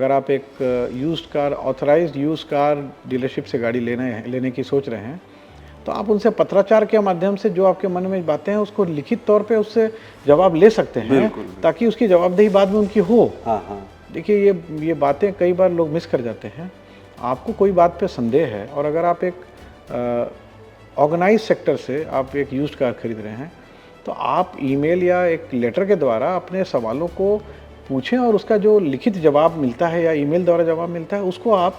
अगर आप एक used car authorised used car dealership से गाड़ी लेने की सोच रहे हैं, तो आप उनसे पत्राचार के माध्यम से जो आपके मन में बातें हैं उसको लिखित तौर पे उससे जवाब ले सकते हैं। बिल्कुल। ताकि उसकी जवाबदेही बाद में उनकी हो। हाँ हाँ। देखिए ये बातें कई बार लोग मिस कर जाते हैं। आपको कोई बात पे संदेह है और अगर आप एक ऑर्गेनाइज सेक्टर से आप एक यूज्ड कार खरीद रहे हैं, तो आप ईमेल या एक लेटर के द्वारा अपने सवालों को पूछें और उसका जो लिखित जवाब मिलता है या ईमेल द्वारा जवाब मिलता है उसको आप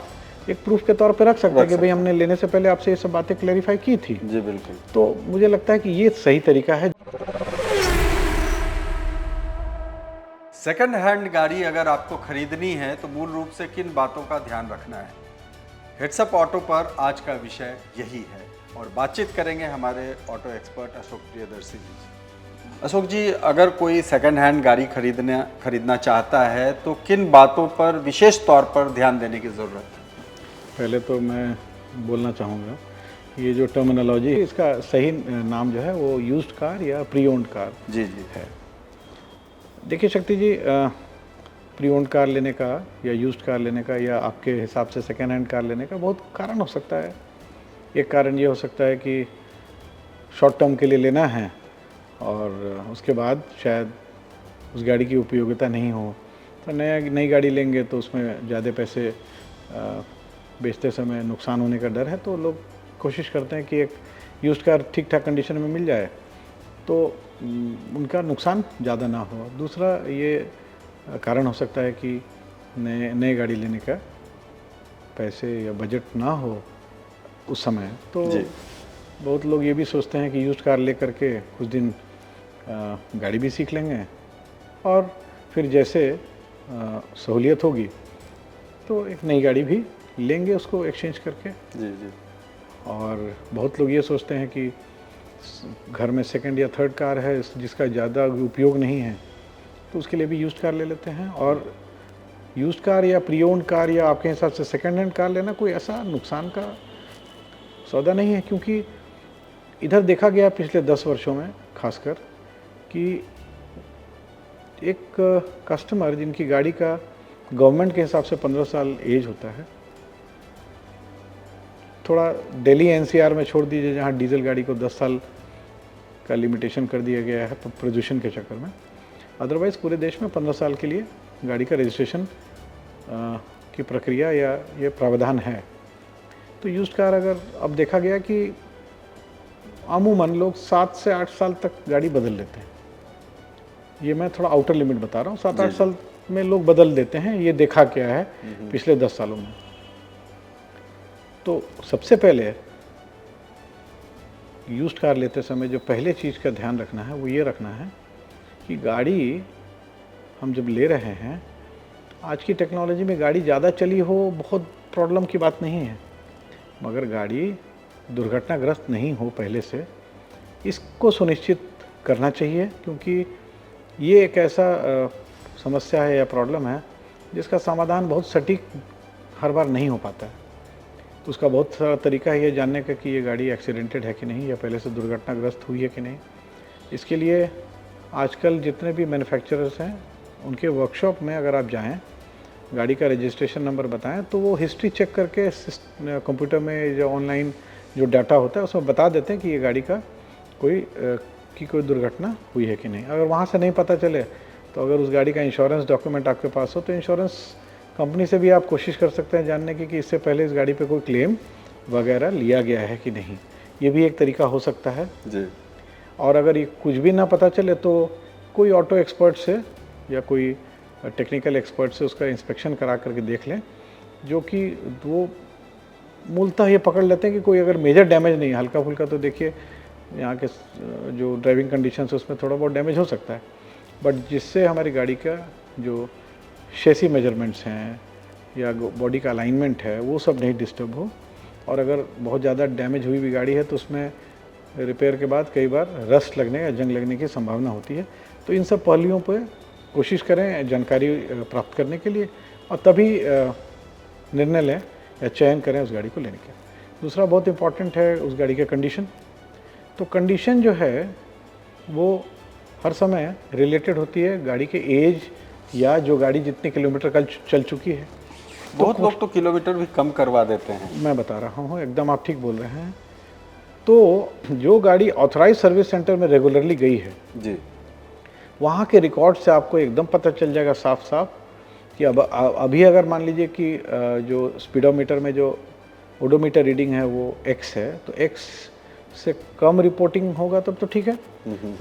एक प्रूफ के तौर पे रख सकते हैं कि भाई हमने लेने से पहले आपसे ये सब बातें क्लैरिफाई की थी। जी बिल्कुल। तो मुझे लगता है कि ये सही तरीका है। सेकंड हैंड गाड़ी अगर आपको खरीदनी है तो मूल रूप से किन बातों का ध्यान रखना है, हेड्सअप ऑटो पर आज का विषय यही है और बातचीत करेंगे हमारे ऑटो एक्सपर्ट अशोक प्रियदर्शी जी। अशोक जी, अगर कोई सेकंड हैंड गाड़ी खरीदना चाहता है तो किन बातों पर विशेष तौर पर ध्यान देने की ज़रूरत है? पहले तो मैं बोलना चाहूँगा, ये जो टर्मिनोलॉजी है इसका सही नाम जो है वो यूज्ड कार या प्री ओन्ड कार जी जी है। देखिए शक्ति जी, प्री ओन्ड कार लेने का या यूज्ड कार लेने का या आपके हिसाब से सेकेंड हैंड कार लेने का बहुत कारण हो सकता है। एक कारण ये हो सकता है कि शॉर्ट टर्म के लिए लेना है और उसके बाद शायद उस गाड़ी की उपयोगिता नहीं हो, तो नई गाड़ी लेंगे तो उसमें ज़्यादा पैसे बेचते समय नुकसान होने का डर है, तो लोग कोशिश करते हैं कि एक यूज्ड कार ठीक ठाक कंडीशन में मिल जाए तो उनका नुकसान ज़्यादा ना हो। दूसरा ये कारण हो सकता है कि नए गाड़ी लेने का पैसे या बजट ना हो उस समय, तो बहुत लोग ये भी सोचते हैं कि यूज्ड कार ले करके कुछ दिन गाड़ी भी सीख लेंगे और फिर जैसे सहूलियत होगी तो एक नई गाड़ी भी लेंगे उसको एक्सचेंज करके। जी जी। और बहुत लोग ये सोचते हैं कि घर में सेकंड या थर्ड कार है जिसका ज़्यादा उपयोग नहीं है तो उसके लिए भी यूज्ड कार ले लेते हैं। और यूज्ड कार या प्री ओन्ड कार या आपके हिसाब से सेकंड हैंड कार लेना कोई ऐसा नुकसान का सौदा नहीं है, क्योंकि इधर देखा गया पिछले 10 वर्षों में खासकर कि एक कस्टमर जिनकी गाड़ी का गवर्नमेंट के हिसाब से 15 साल एज होता है, थोड़ा दिल्ली एनसीआर में छोड़ दीजिए जहाँ डीजल गाड़ी को 10 साल का लिमिटेशन कर दिया गया है प्रदूषण के चक्कर में, अदरवाइज़ पूरे देश में 15 साल के लिए गाड़ी का रजिस्ट्रेशन की प्रक्रिया या ये प्रावधान है। तो यूज्ड कार अगर अब देखा गया कि अमूमन लोग 7 से 8 साल तक गाड़ी बदल लेते हैं। ये मैं थोड़ा आउटर लिमिट बता रहा हूँ, 7-8 साल में लोग बदल देते हैं, ये देखा क्या है पिछले 10 सालों में। तो सबसे पहले यूज्ड कार लेते समय जो पहले चीज़ का ध्यान रखना है वो ये रखना है कि गाड़ी हम जब ले रहे हैं, आज की टेक्नोलॉजी में गाड़ी ज़्यादा चली हो बहुत प्रॉब्लम की बात नहीं है, मगर गाड़ी दुर्घटनाग्रस्त नहीं हो पहले से, इसको सुनिश्चित करना चाहिए, क्योंकि ये एक ऐसा समस्या है या प्रॉब्लम है जिसका समाधान बहुत सटीक हर बार नहीं हो पाता है। तो उसका बहुत सारा तरीका है ये जानने का कि ये गाड़ी एक्सीडेंटेड है कि नहीं या पहले से दुर्घटनाग्रस्त हुई है कि नहीं। इसके लिए आजकल जितने भी मैन्युफैक्चरर्स हैं उनके वर्कशॉप में अगर आप जाएं, गाड़ी का रजिस्ट्रेशन नंबर बताएं तो वो हिस्ट्री चेक करके कंप्यूटर में जो ऑनलाइन जो डाटा होता है उसमें बता देते हैं कि ये गाड़ी का कोई दुर्घटना हुई है कि नहीं। अगर वहाँ से नहीं पता चले तो अगर उस गाड़ी का इंश्योरेंस डॉक्यूमेंट आपके पास हो तो इंश्योरेंस कंपनी से भी आप कोशिश कर सकते हैं जानने की कि इससे पहले इस गाड़ी पे कोई क्लेम वगैरह लिया गया है कि नहीं। ये भी एक तरीका हो सकता है जी। और अगर ये कुछ भी ना पता चले तो कोई ऑटो एक्सपर्ट से या कोई टेक्निकल एक्सपर्ट से उसका इंस्पेक्शन करा करके देख लें, जो कि वो मूलतः ये पकड़ लेते हैं कि कोई अगर मेजर डैमेज नहीं है, हल्का फुल्का तो देखिए यहाँ के जो ड्राइविंग कंडीशंस उसमें थोड़ा बहुत डैमेज हो सकता है, बट जिससे हमारी गाड़ी का जो शेसी मेजरमेंट्स हैं या बॉडी का अलाइनमेंट है वो सब नहीं डिस्टर्ब हो। और अगर बहुत ज़्यादा डैमेज हुई भी गाड़ी है तो उसमें रिपेयर के बाद कई बार रस्ट लगने या जंग लगने की संभावना होती है। तो इन सब पहलुओं पर कोशिश करें जानकारी प्राप्त करने के लिए और तभी निर्णय लें या चयन करें उस गाड़ी को लेने के। दूसरा बहुत इम्पॉर्टेंट है उस गाड़ी का कंडीशन। तो कंडीशन जो है वो हर समय रिलेटेड होती है गाड़ी के एज या जो गाड़ी जितने किलोमीटर कल चल चुकी है। बहुत लोग तो किलोमीटर भी कम करवा देते हैं। मैं बता रहा हूँ, एकदम आप ठीक बोल रहे हैं। तो जो गाड़ी ऑथराइज सर्विस सेंटर में रेगुलरली गई है जी, वहाँ के रिकॉर्ड से आपको एकदम पता चल जाएगा साफ साफ कि अब अभी अगर मान लीजिए कि जो स्पीडोमीटर में जो ओडोमीटर रीडिंग है वो x है, तो x से कम रिपोर्टिंग होगा तब तो ठीक है।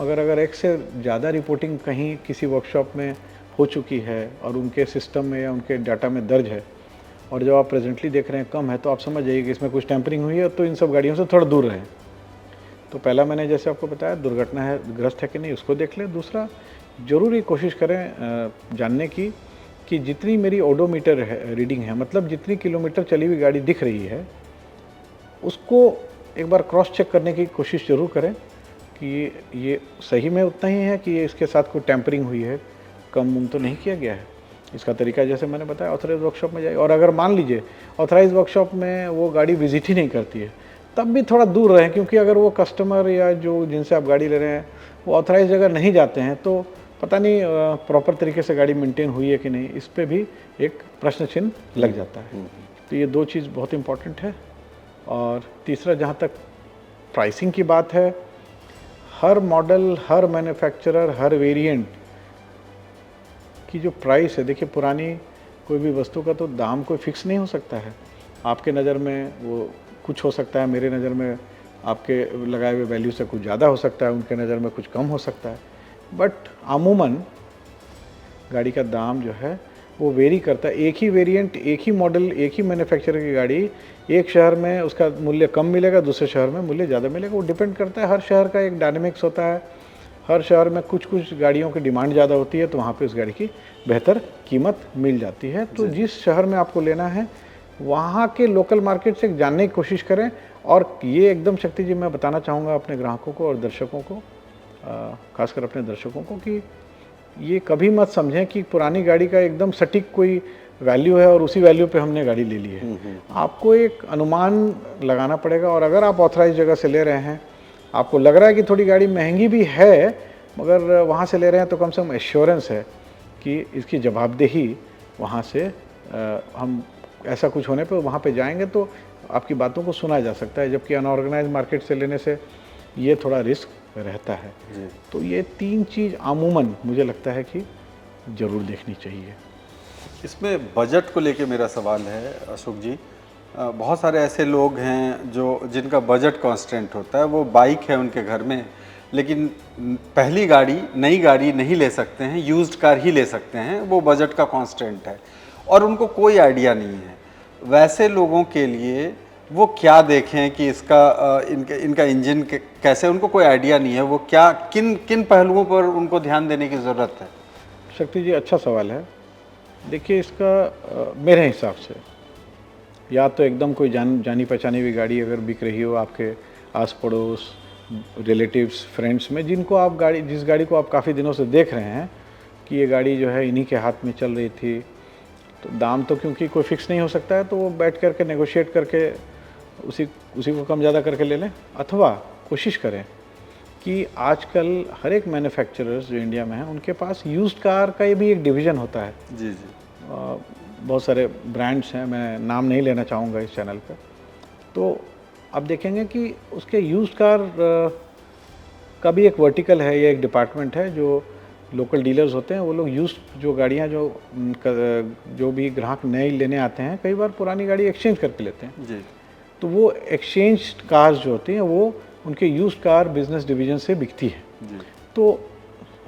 मगर अगर x से ज़्यादा रिपोर्टिंग कहीं किसी वर्कशॉप में हो चुकी है और उनके सिस्टम में या उनके डाटा में दर्ज है और जब आप प्रेजेंटली देख रहे हैं कम है, तो आप समझ जाइए कि इसमें कुछ टेम्परिंग हुई है, तो इन सब गाड़ियों से थोड़ा दूर रहें। तो पहला मैंने जैसे आपको बताया, दुर्घटना है ग्रस्त है कि नहीं उसको देख लें। दूसरा, ज़रूर ये कोशिश करें जानने की कि जितनी मेरी ओडोमीटर है रीडिंग है, मतलब जितनी किलोमीटर चली हुई गाड़ी दिख रही है, उसको एक बार क्रॉस चेक करने की कोशिश ज़रूर करें कि ये सही में उतना ही है कि ये इसके साथ कोई टेम्परिंग हुई है, कम उम तो नहीं किया गया है। इसका तरीका जैसे मैंने बताया, ऑथराइज वर्कशॉप में जाइए। और अगर मान लीजिए ऑथराइज वर्कशॉप में वो गाड़ी विजिट ही नहीं करती है, तब भी थोड़ा दूर रहें, क्योंकि अगर वो कस्टमर या जो जिनसे आप गाड़ी ले रहे हैं वो ऑथराइज अगर नहीं जाते हैं, तो पता नहीं प्रॉपर तरीके से गाड़ी मेंटेन हुई है कि नहीं, इस पे भी एक प्रश्न चिन्ह लग जाता है। तो ये दो चीज़ बहुत इंपॉर्टेंट है। और तीसरा, जहाँ तक प्राइसिंग की बात है, हर मॉडल, हर मैन्युफैक्चरर, हर वेरिएंट की जो प्राइस है, देखिए पुरानी कोई भी वस्तु का तो दाम कोई फिक्स नहीं हो सकता है। आपके नज़र में वो कुछ हो सकता है, मेरे नज़र में आपके लगाए हुए वैल्यू से कुछ ज़्यादा हो सकता है, उनके नज़र में कुछ कम हो सकता है। बट अमूमन गाड़ी का दाम जो है वो वेरी करता है। एक ही वेरिएंट, एक ही मॉडल, एक ही मैन्युफैक्चरर की गाड़ी एक शहर में उसका मूल्य कम मिलेगा, दूसरे शहर में मूल्य ज़्यादा मिलेगा। वो डिपेंड करता है, हर शहर का एक डायनेमिक्स होता है। हर शहर में कुछ कुछ गाड़ियों की डिमांड ज़्यादा होती है, तो वहाँ पे उस गाड़ी की बेहतर कीमत मिल जाती है। तो जिस शहर में आपको लेना है वहाँ के लोकल मार्केट से जानने की कोशिश करें। और ये एकदम शक्ति जी, मैं बताना चाहूँगा अपने ग्राहकों को और दर्शकों को, खासकर अपने दर्शकों को, कि ये कभी मत समझें कि पुरानी गाड़ी का एकदम सटीक कोई वैल्यू है और उसी वैल्यू पे हमने गाड़ी ले ली है। आपको एक अनुमान लगाना पड़ेगा। और अगर आप ऑथराइज जगह से ले रहे हैं, आपको लग रहा है कि थोड़ी गाड़ी महंगी भी है, मगर वहाँ से ले रहे हैं, तो कम से कम एश्योरेंस है कि इसकी जवाबदेही वहाँ से हम ऐसा कुछ होने पे वहाँ पे जाएंगे तो आपकी बातों को सुना जा सकता है। जबकि अनऑर्गेनाइज मार्केट से लेने से ये थोड़ा रिस्क रहता है। तो ये तीन चीज़ अमूमन मुझे लगता है कि ज़रूर देखनी चाहिए। इसमें बजट को लेके मेरा सवाल है अशोक जी। बहुत सारे ऐसे लोग हैं जिनका बजट कांस्टेंट होता है, वो बाइक है उनके घर में, लेकिन पहली गाड़ी, नई गाड़ी नहीं ले सकते हैं, यूज्ड कार ही ले सकते हैं, वो बजट का कांस्टेंट है और उनको कोई आइडिया नहीं है। वैसे लोगों के लिए वो क्या देखें कि इनका इंजन कैसे, उनको कोई आइडिया नहीं है, वो क्या किन पहलुओं पर उनको ध्यान देने की ज़रूरत है? शक्ति जी, अच्छा सवाल है। देखिए, इसका मेरे हिसाब से या तो एकदम कोई जानी पहचानी हुई गाड़ी अगर बिक रही हो आपके आस पड़ोस, रिलेटिव्स, फ्रेंड्स में, जिस गाड़ी को आप काफ़ी दिनों से देख रहे हैं कि ये गाड़ी जो है इन्हीं के हाथ में चल रही थी, तो दाम तो क्योंकि कोई फिक्स नहीं हो सकता है, तो वो बैठ करके नेगोशिएट करके उसी को कम ज़्यादा करके ले लें। अथवा कोशिश करें कि आजकल हर एक मैन्युफैक्चरर्स जो इंडिया में हैं, उनके पास यूज्ड कार का ये भी एक डिवीज़न होता है। जी जी। बहुत सारे ब्रांड्स हैं, मैं नाम नहीं लेना चाहूँगा इस चैनल पे। तो आप देखेंगे कि उसके यूज्ड कार का भी एक वर्टिकल है या एक डिपार्टमेंट है, जो लोकल डीलर्स होते हैं, वो लोग यूज्ड जो गाड़ियाँ जो भी ग्राहक नए लेने आते हैं, कई बार पुरानी गाड़ी एक्सचेंज करके लेते हैं जी। तो वो एक्सचेंज कार्स जो होती हैं वो उनके यूज्ड कार बिजनेस डिवीज़न से बिकती है। जी। तो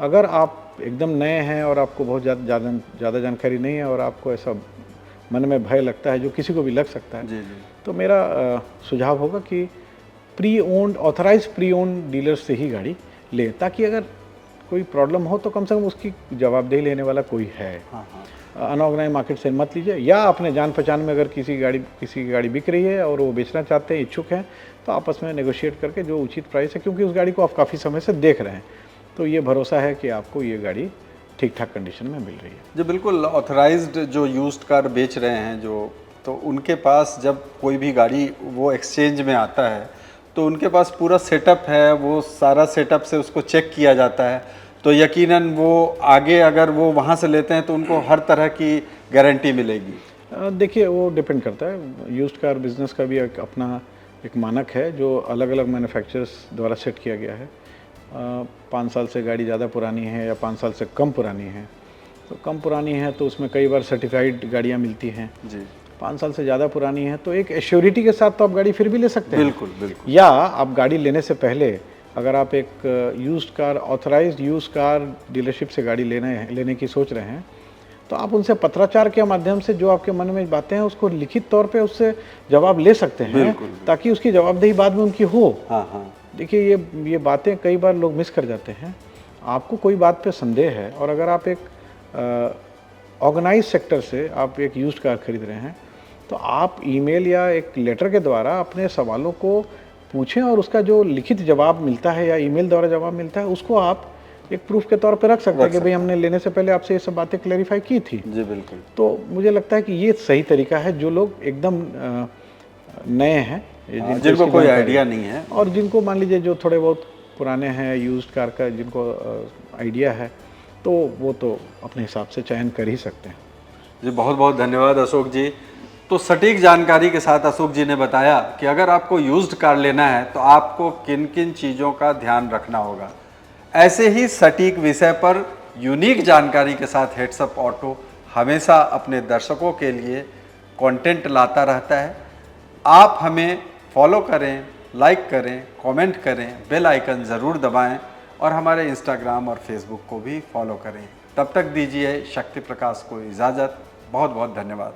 अगर आप एकदम नए हैं और आपको बहुत ज़्यादा जानकारी नहीं है और आपको ऐसा मन में भय लगता है, जो किसी को भी लग सकता है, जी जी। तो मेरा सुझाव होगा कि ऑथराइज प्री ओन्ड डीलर से ही गाड़ी लें, ताकि अगर कोई प्रॉब्लम हो तो कम से कम उसकी जवाबदेही लेने वाला कोई है। हाँ हाँ। अनऑर्गेनाइज मार्केट से मत लीजिए, या अपने जान पहचान में अगर किसी की गाड़ी बिक रही है और वो बेचना चाहते हैं, इच्छुक हैं, तो आपस में नेगोशिएट करके जो उचित प्राइस है, क्योंकि उस गाड़ी को आप काफ़ी समय से देख रहे हैं, तो ये भरोसा है कि आपको ये गाड़ी ठीक ठाक कंडीशन में मिल रही है। जी बिल्कुल। ऑथराइज्ड जो यूज्ड कार बेच रहे हैं तो उनके पास जब कोई भी गाड़ी वो एक्सचेंज में आता है, तो उनके पास पूरा सेटअप है, वो सारा सेटअप से उसको चेक किया जाता है। तो यकीनन वो आगे अगर वो वहाँ से लेते हैं तो उनको हर तरह की गारंटी मिलेगी। देखिए वो डिपेंड करता है, यूज्ड कार बिज़नेस का भी एक अपना एक मानक है जो अलग अलग मैन्युफैक्चरर्स द्वारा सेट किया गया है। 5 साल से गाड़ी ज़्यादा पुरानी है या 5 साल से कम पुरानी है, तो कम पुरानी है तो उसमें कई बार सर्टिफाइड गाड़ियाँ मिलती हैं जी 5 साल से ज़्यादा पुरानी है तो एक एश्योरिटी के साथ तो आप गाड़ी फिर भी ले सकते हैं। बिल्कुल बिल्कुल। या आप गाड़ी लेने से पहले अगर आप एक used car authorised used car dealership से गाड़ी लेने की सोच रहे हैं तो आप उनसे पत्राचार के माध्यम से जो आपके मन में बातें हैं उसको लिखित तौर पे उससे जवाब ले सकते हैं। बिल्कुल। ताकि उसकी जवाबदेही बाद में उनकी हो। हाँ हाँ। देखिए ये बातें कई बार लोग मिस कर जाते हैं। आपको कोई बात पे संदेह है और अगर आप एक ऑर्गेनाइज सेक्टर से आप एक यूज्ड कार खरीद रहे हैं तो आप ईमेल या एक लेटर के द्वारा अपने सवालों को पूछें और उसका जो लिखित जवाब मिलता है या ईमेल द्वारा जवाब मिलता है उसको आप एक प्रूफ के तौर पे रख सकते हैं कि भाई हमने लेने से पहले आपसे ये सब बातें क्लैरिफाई की थी। जी बिल्कुल। तो मुझे लगता है कि ये सही तरीका है जो लोग एकदम नए हैं, जिनको कोई आइडिया नहीं है और जिनको मान लीजिए जो थोड़े बहुत पुराने हैं यूज्ड कार का जिनको आइडिया है तो वो तो अपने हिसाब से चयन कर ही सकते हैं। जी बहुत बहुत धन्यवाद अशोक जी। तो सटीक जानकारी के साथ अशोक जी ने बताया कि अगर आपको यूज्ड कार लेना है तो आपको किन किन चीज़ों का ध्यान रखना होगा। ऐसे ही सटीक विषय पर यूनिक जानकारी के साथ हेड्सअप ऑटो हमेशा अपने दर्शकों के लिए कंटेंट लाता रहता है। आप हमें फॉलो करें, लाइक करें, कमेंट करें, बेल आइकन ज़रूर दबाएं और हमारे इंस्टाग्राम और फेसबुक को भी फॉलो करें। तब तक दीजिए शक्ति प्रकाश को इजाज़त। बहुत बहुत धन्यवाद।